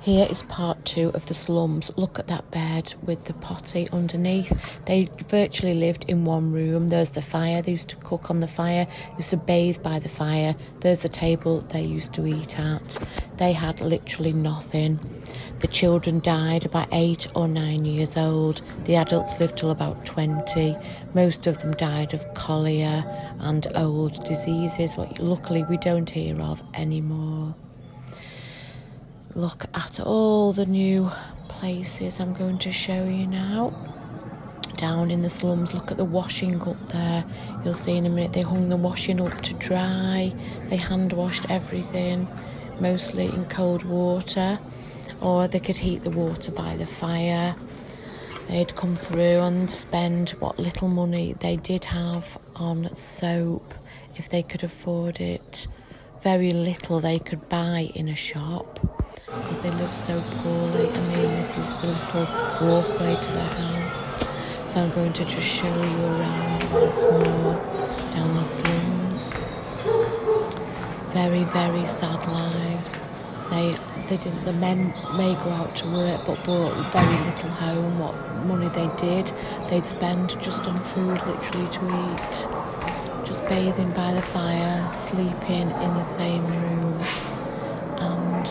Here is part 2 of the slums. Look at that bed with the potty underneath. They virtually lived in one room. There's the fire. They used to cook on the fire. They used to bathe by the fire. There's the table they used to eat at. They had literally nothing. The children died about 8 or 9 years old. The adults lived till about 20. Most of them died of cholera and old diseases, what luckily we don't hear of anymore. Look at all the new places I'm going to show you now. Down in the slums, look at the washing up there. You'll see in a minute they hung the washing up to dry. They hand washed everything, mostly in cold water, or they could heat the water by the fire. They'd come through and spend what little money they did have on soap, if they could afford it. Very little they could buy in a shop, because they live so poorly. I mean, this is the little walkway to their house. So I'm going to just show you around once more down the slums. Very, very sad lives. They didn't. The men may go out to work, but brought very little home. What money they did, they'd spend just on food, literally to eat. Just bathing by the fire, sleeping in the same room, and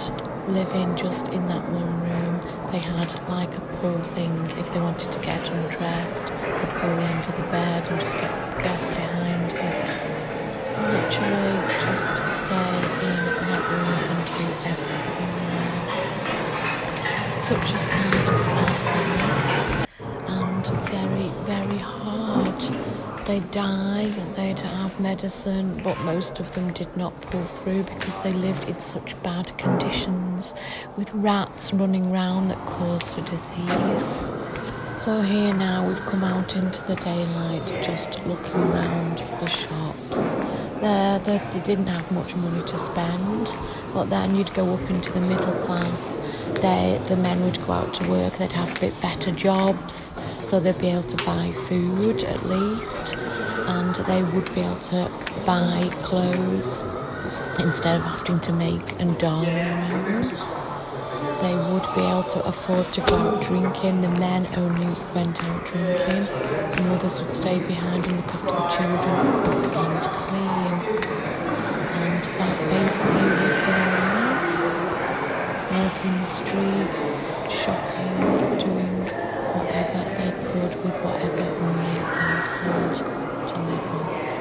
living just in that one room. They had like a pull thing. If they wanted to get undressed, they'd pull the end of the bed and just get dressed behind it. Literally just stay in that room and do everything there. Such a sad life, and very, very hard. They'd die, they'd have medicine, but most of them did not pull through because they lived in such bad conditions, with rats running round that caused the disease. So here now we've come out into the daylight, just looking around the shops. They didn't have much money to spend, but then you'd go up into the middle class. The men would go out to work, they'd have a bit better jobs, so they'd be able to buy food at least, and they would be able to buy clothes instead of having to make and dye their own. They would be able to afford to go out drinking. The men only went out drinking. The mothers would stay behind and look after the children, cook and clean. And that basically was their life. Walking the streets, shopping, doing whatever they could with whatever money they had to live off.